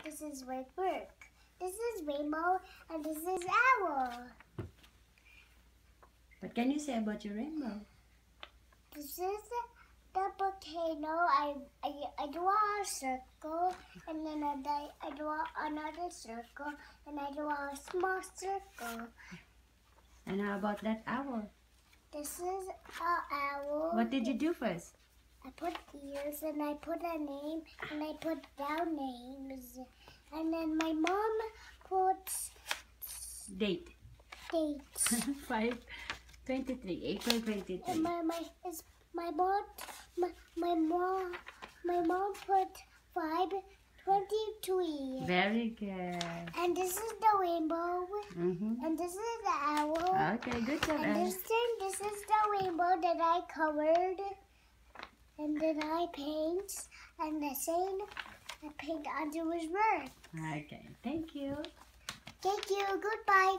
This is my work. This is rainbow, and this is owl. What can you say about your rainbow? This is the volcano. I draw a circle, and then I draw another circle, and I draw a small circle. And how about that owl? This is an owl. What did you do first? I put ears, and I put a name, and I put down names. And then my mom puts Date. dates. 5/23, April 23. And my mom put 5/23. Very good. And this is the rainbow. And this is the owl. Okay, good job, And Anna. this is the rainbow that I covered. And then I paint. And the same I paint onto his bird. Okay, thank you. Thank you. Goodbye.